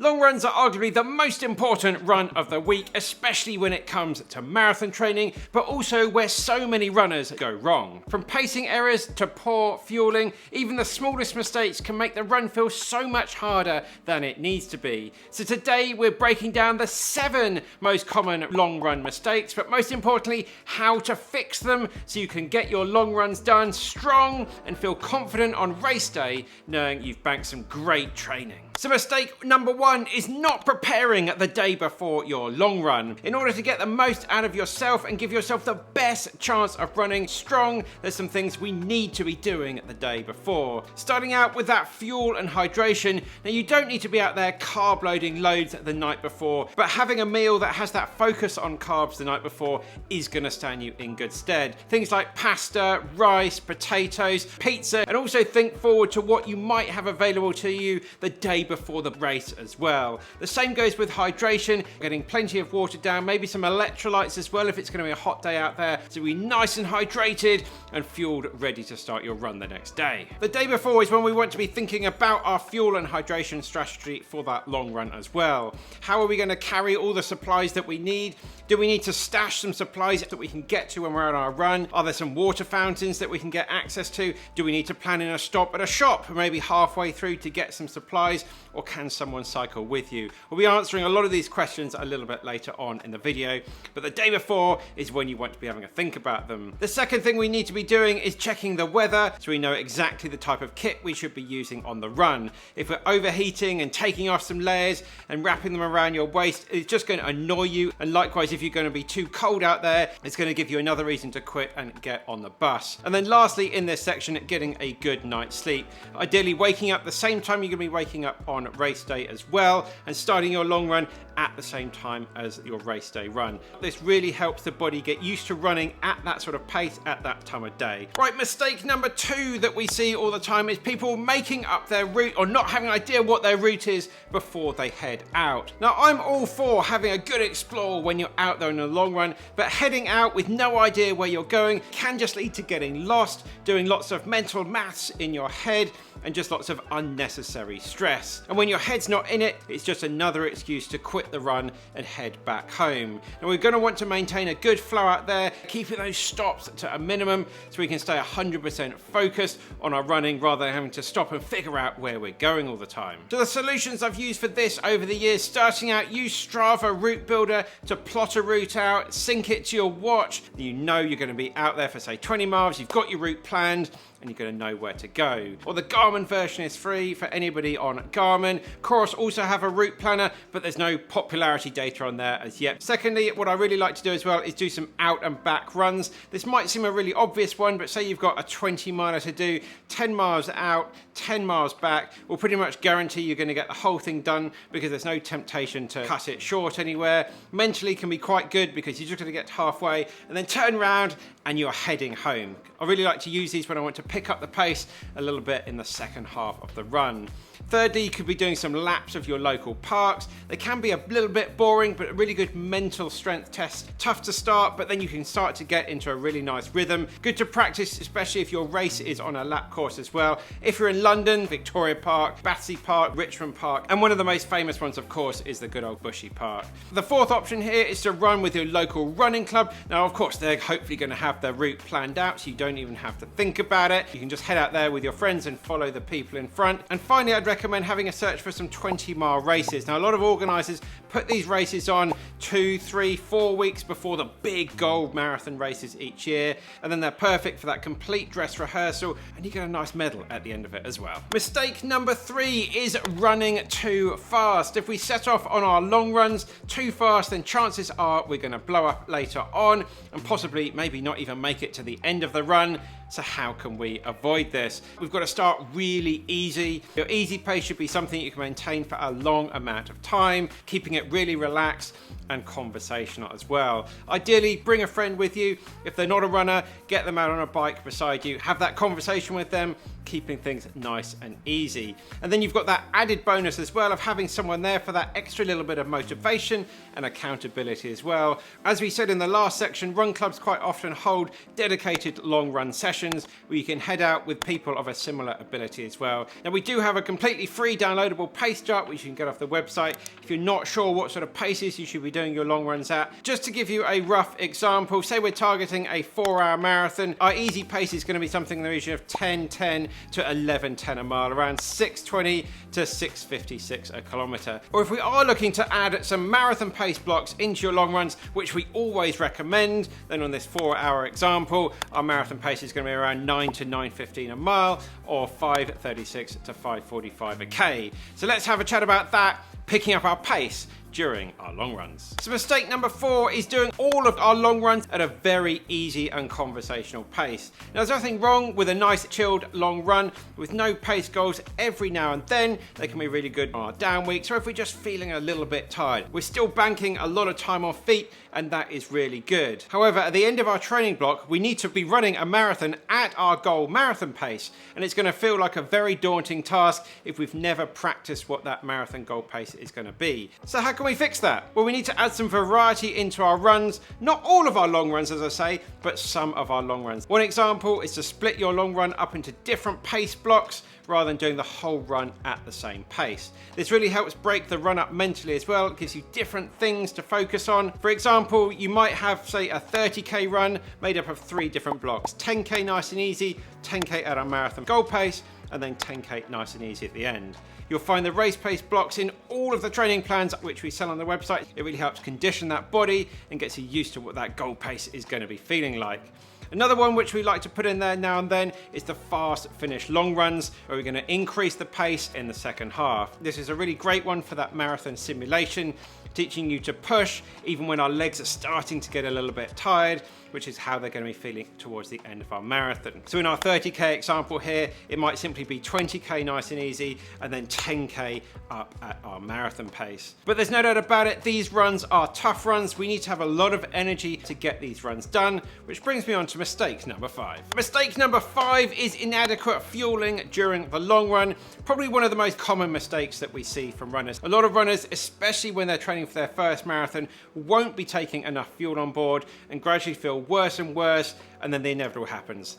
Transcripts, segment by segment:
Long runs are arguably the most important run of the week, especially when it comes to marathon training, but also where so many runners go wrong. From pacing errors to poor fueling, even the smallest mistakes can make the run feel so much harder than it needs to be. So today we're breaking down the 7 most common long run mistakes, but most importantly, how to fix them so you can get your long runs done strong and feel confident on race day, knowing you've banked some great training. So mistake number 1 is not preparing the day before your long run. In order to get the most out of yourself and give yourself the best chance of running strong, there's some things we need to be doing the day before. Starting out with that fuel and hydration. Now you don't need to be out there carb loading loads the night before, but having a meal that has that focus on carbs the night before is going to stand you in good stead. Things like pasta, rice, potatoes, pizza, and also think forward to what you might have available to you the day before the race as well. The same goes with hydration, getting plenty of water down, maybe some electrolytes as well if it's going to be a hot day out there, so be nice and hydrated and fueled, ready to start your run the next day. The day before is when we want to be thinking about our fuel and hydration strategy for that long run as well. How are we going to carry all the supplies that we need? Do we need to stash some supplies that we can get to when we're on our run? Are there some water fountains that we can get access to? Do we need to plan in a stop at a shop, maybe halfway through, to get some supplies? Or can someone cycle with you? We'll be answering a lot of these questions a little bit later on in the video, but the day before is when you want to be having a think about them. The second thing we need to be doing is checking the weather so we know exactly the type of kit we should be using on the run. If we're overheating and taking off some layers and wrapping them around your waist, it's just going to annoy you. And likewise, if you're going to be too cold out there, it's going to give you another reason to quit and get on the bus. And then lastly, in this section, getting a good night's sleep. Ideally waking up the same time you're going to be waking up on race day as well, and starting your long run at the same time as your race day run. This really helps the body get used to running at that sort of pace at that time of day. Right, mistake number 2 that we see all the time is people making up their route or not having an idea what their route is before they head out. Now, I'm all for having a good explore when you're out there in a long run, but heading out with no idea where you're going can just lead to getting lost, doing lots of mental maths in your head, and just lots of unnecessary stress. And when your head's not in it, it's just another excuse to quit the run and head back home. And we're going to want to maintain a good flow out there, keeping those stops to a minimum so we can stay 100% focused on our running rather than having to stop and figure out where we're going all the time. So the solutions I've used for this over the years, starting out, use Strava Route Builder to plot a route out, sync it to your watch. You know you're going to be out there for say 20 miles, you've got your route planned, and you're going to know where to go. Or the Garmin version is free for anybody on Garmin. Course also have a route planner, but there's no popularity data on there as yet. Secondly, what I really like to do as well is do some out and back runs. This might seem a really obvious one, but say you've got a 20 miler to do, 10 miles out, 10 miles back, will pretty much guarantee you're going to get the whole thing done because there's no temptation to cut it short anywhere. Mentally can be quite good because you're just going to get halfway and then turn around and you're heading home. I really like to use these when I want to pick up the pace a little bit in the second half of the run. Thirdly, you could be doing some laps of your local parks. They can be a little bit boring, but a really good mental strength test. Tough to start, but then you can start to get into a really nice rhythm. Good to practice, especially if your race is on a lap course as well. If you're in London, Victoria Park, Battersea Park, Richmond Park, and one of the most famous ones, of course, is the good old Bushy Park. The fourth option here is to run with your local running club. Now, of course, they're hopefully going to have their route planned out, so you don't even have to think about it. You can just head out there with your friends and follow the people in front. And finally, I'd recommend having a search for some 20-mile races. Now, a lot of organisers put these races on 2, 3, 4 weeks before the big gold marathon races each year, and then they're perfect for that complete dress rehearsal, and you get a nice medal at the end of it as well. Mistake number 3 is running too fast. If we set off on our long runs too fast, then chances are we're going to blow up later on and possibly maybe not even make it to the end of the run. So how can we avoid this? We've got to start really easy. Your easy pace should be something you can maintain for a long amount of time, keeping it really relaxed and conversational as well. Ideally, bring a friend with you. If they're not a runner, get them out on a bike beside you. Have that conversation with them keeping things nice and easy. And then you've got that added bonus as well of having someone there for that extra little bit of motivation and accountability as well. As we said in the last section, run clubs quite often hold dedicated long run sessions where you can head out with people of a similar ability as well. Now we do have a completely free downloadable pace chart which you can get off the website if you're not sure what sort of paces you should be doing your long runs at. Just to give you a rough example, say we're targeting a 4-hour marathon, our easy pace is going to be something in the region of 10:10 to 11:10 a mile, around 6:20 to 6:56 a kilometre. Or if we are looking to add some marathon pace blocks into your long runs, which we always recommend, then on this 4-hour example, our marathon pace is going to be around 9 to 9:15 a mile, or 5:36 to 5:45 a k. So let's have a chat about that, picking up our pace during our long runs. So mistake number 4 is doing all of our long runs at a very easy and conversational pace. Now there's nothing wrong with a nice chilled long run with no pace goals. Every now and then they can be really good on our down weeks, or if we're just feeling a little bit tired. We're still banking a lot of time on feet, and that is really good. However, at the end of our training block, we need to be running a marathon at our goal marathon pace, and it's going to feel like a very daunting task if we've never practiced what that marathon goal pace is going to be. So how can we fix that? Well, we need to add some variety into our runs. Not all of our long runs, as I say, but some of our long runs. One example is to split your long run up into different pace blocks rather than doing the whole run at the same pace. This really helps break the run up mentally as well. It gives you different things to focus on. For example, you might have, say, a 30k run made up of 3 different blocks. 10k nice and easy, 10k at our marathon goal pace, and then 10k nice and easy at the end. You'll find the race pace blocks in all of the training plans which we sell on the website. It really helps condition that body and gets you used to what that goal pace is going to be feeling like. Another one which we like to put in there now and then is the fast finish long runs, where we're going to increase the pace in the second half. This is a really great one for that marathon simulation, teaching you to push even when our legs are starting to get a little bit tired, which is how they're going to be feeling towards the end of our marathon. So in our 30k example here, it might simply be 20k nice and easy, and then 10k up at our marathon pace. But there's no doubt about it, these runs are tough runs. We need to have a lot of energy to get these runs done, which brings me on to mistake number 5. Mistake number 5 is inadequate fueling during the long run. Probably one of the most common mistakes that we see from runners. A lot of runners, especially when they're training for their first marathon, won't be taking enough fuel on board and gradually feel worse and worse, and then the inevitable happens.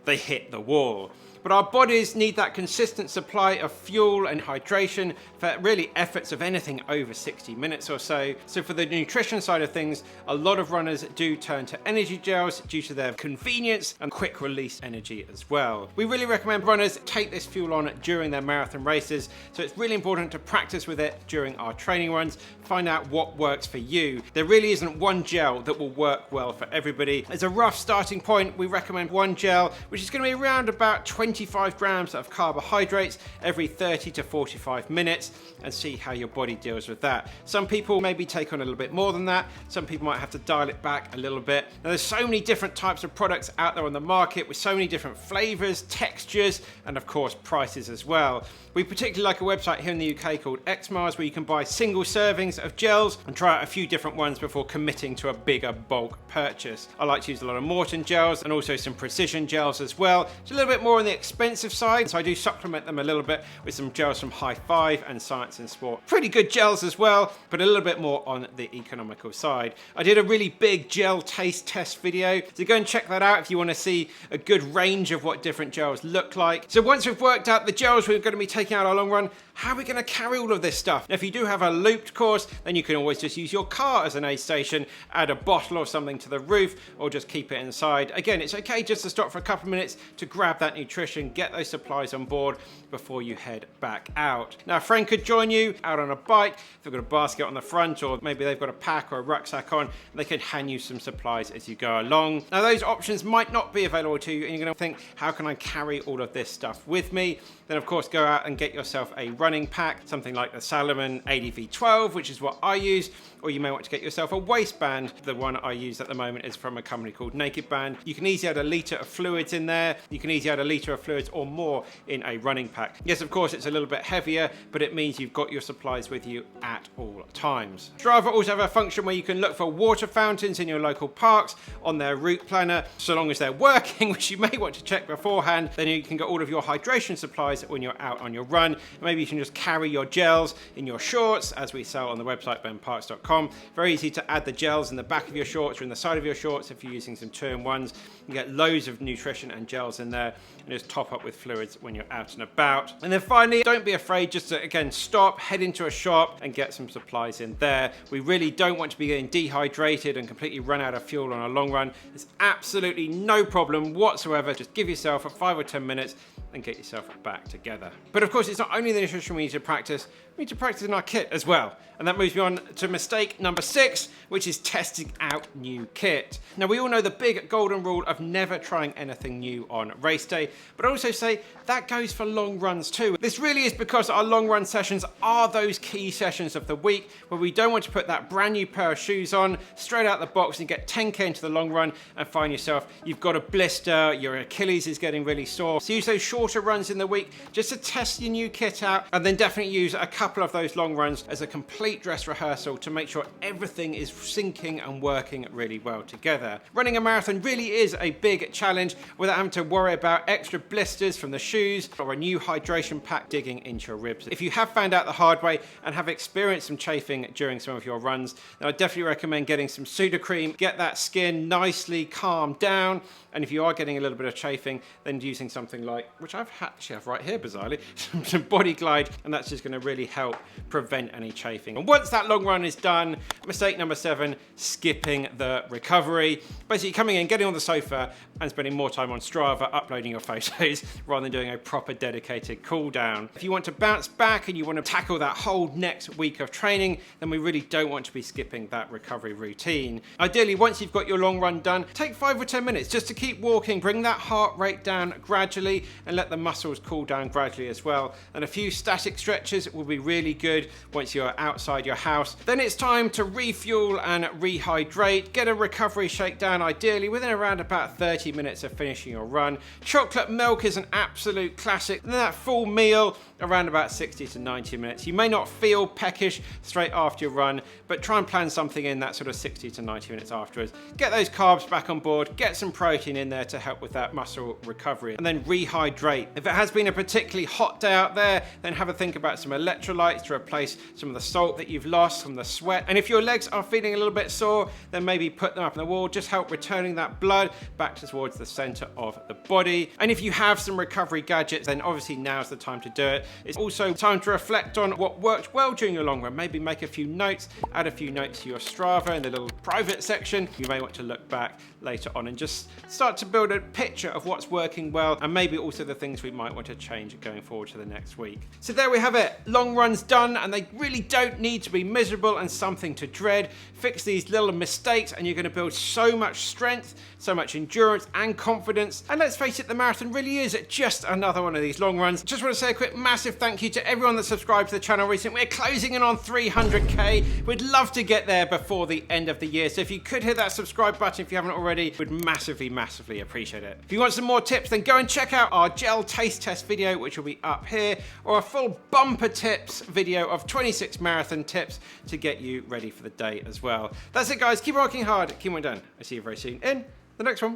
They hit the wall. But our bodies need that consistent supply of fuel and hydration for really efforts of anything over 60 minutes or so. So for the nutrition side of things, a lot of runners do turn to energy gels due to their convenience and quick release energy as well. We really recommend runners take this fuel on during their marathon races, so it's really important to practice with it during our training runs, find out what works for you. There really isn't one gel that will work well for everybody. As a rough starting point, we recommend one gel, which is going to be around about 25 grams of carbohydrates every 30 to 45 minutes, and see how your body deals with that. Some people maybe take on a little bit more than that. Some people might have to dial it back a little bit. Now there's so many different types of products out there on the market with so many different flavors, textures, and of course prices as well. We particularly like a website here in the UK called Xmars, where you can buy single servings of gels and try out a few different ones before committing to a bigger bulk purchase. I like to use a lot of Morton gels and also some precision gels as well. It's a little bit more on the expensive side, so I do supplement them a little bit with some gels from High Five and Science and Sport. Pretty good gels as well, but a little bit more on the economical side. I did a really big gel taste test video, so go and check that out if you want to see a good range of what different gels look like. So once we've worked out the gels we're going to be taking out our long run, how are we going to carry all of this stuff? Now, if you do have a looped course, then you can always just use your car as an aid station, add a bottle or something to the roof, or just keep it inside. Again, it's okay just to stop for a couple of minutes to grab that nutrition, get those supplies on board before you head back out. Now, a friend could join you out on a bike. If they've got a basket on the front, or maybe they've got a pack or a rucksack on, they can hand you some supplies as you go along. Now, those options might not be available to you, and you're going to think, how can I carry all of this stuff with me? Then, of course, go out and get yourself a running pack, something like the Salomon ADV12, which is what I use, or you may want to get yourself a waistband. The one I use at the moment is from a company called Naked Band. You can easily add a litre of fluids in there. You can easily add a litre of fluids or more in a running pack. Yes, of course, it's a little bit heavier, but it means you've got your supplies with you at all times. Strava also have a function where you can look for water fountains in your local parks on their route planner, so long as they're working, which you may want to check beforehand. Then you can get all of your hydration supplies when you're out on your run. Maybe you can just carry your gels in your shorts, as we sell on the website benparks.com. Very easy to add the gels in the back of your shorts or in the side of your shorts if you're using some 2-in-1s. You get loads of nutrition and gels in there, and just top up with fluids when you're out and about. And then finally, don't be afraid just to, again, stop, head into a shop and get some supplies in there. We really don't want to be getting dehydrated and completely run out of fuel on a long run. It's absolutely no problem whatsoever. Just give yourself 5 or 10 minutes and get yourself back together. But of course, it's not only the nutrition we need to practice, we need to practice in our kit as well. And that moves me on to mistake number 6, which is testing out new kit. Now, we all know the big golden rule of never trying anything new on race day, but I also say that goes for long runs too. This really is because our long run sessions are those key sessions of the week where we don't want to put that brand new pair of shoes on straight out the box and get 10K into the long run and find yourself, you've got a blister, your Achilles is getting really sore. So use those shorter runs in the week just to test your new kit out, and then definitely use a couple of those long runs as a complete dress rehearsal to make sure everything is syncing and working really well together. Running a marathon really is a big challenge without having to worry about extra blisters from the shoes or a new hydration pack digging into your ribs. If you have found out the hard way and have experienced some chafing during some of your runs, then I definitely recommend getting some Sudocrem, get that skin nicely calmed down. And if you are getting a little bit of chafing, then using something like, which I actually have right here bizarrely, some Body Glide, and that's just going to really help prevent any chafing. And once that long run is done, mistake number 7, skipping the recovery. Basically coming in, getting on the sofa and spending more time on Strava uploading your photos rather than doing a proper dedicated cool down. If you want to bounce back and you want to tackle that whole next week of training, then we really don't want to be skipping that recovery routine. Ideally, once you've got your long run done, take 5 or 10 minutes just to keep walking, bring that heart rate down gradually and let the muscles cool down gradually as well. And a few static stretches will be really good once you're outside your house. Then it's time to refuel and rehydrate. Get a recovery shakedown, ideally within around about 30 minutes of finishing your run. Chocolate milk is an absolute classic. And then that full meal around about 60 to 90 minutes. You may not feel peckish straight after your run, but try and plan something in that sort of 60 to 90 minutes afterwards. Get those carbs back on board, get some protein in there to help with that muscle recovery, and then rehydrate. If it has been a particularly hot day out there, then have a think about some electrolytes to replace some of the salt that you've lost from the sweat. And if your legs are feeling a little bit sore, then maybe put them up on the wall, just help returning that blood back towards the center of the body. And if you have some recovery gadgets, then obviously now's the time to do it. It's also time to reflect on what worked well during your long run. Maybe make a few notes, add a few notes to your Strava in the little private section. You may want to look back later on and just start to build a picture of what's working well, and maybe also the things we might want to change going forward to the next week. So there we have it. Long runs done, and they really don't need to be miserable and something to dread. Fix these little mistakes and you're going to build so much strength, so much endurance and confidence. And let's face it, the marathon really is just another one of these long runs. Just want to say a quick massive thank you to everyone that subscribed to the channel recently. We're closing in on 300k. We'd love to get there before the end of the year. So if you could hit that subscribe button if you haven't already, we'd massively appreciate it. If you want some more tips, then go and check out our gel taste test video, which will be up here, or a full bumper tips video of 26 marathon tips to get you ready for the day as well. That's it, guys. Keep working hard, keep on done. I'll see you very soon in the next one.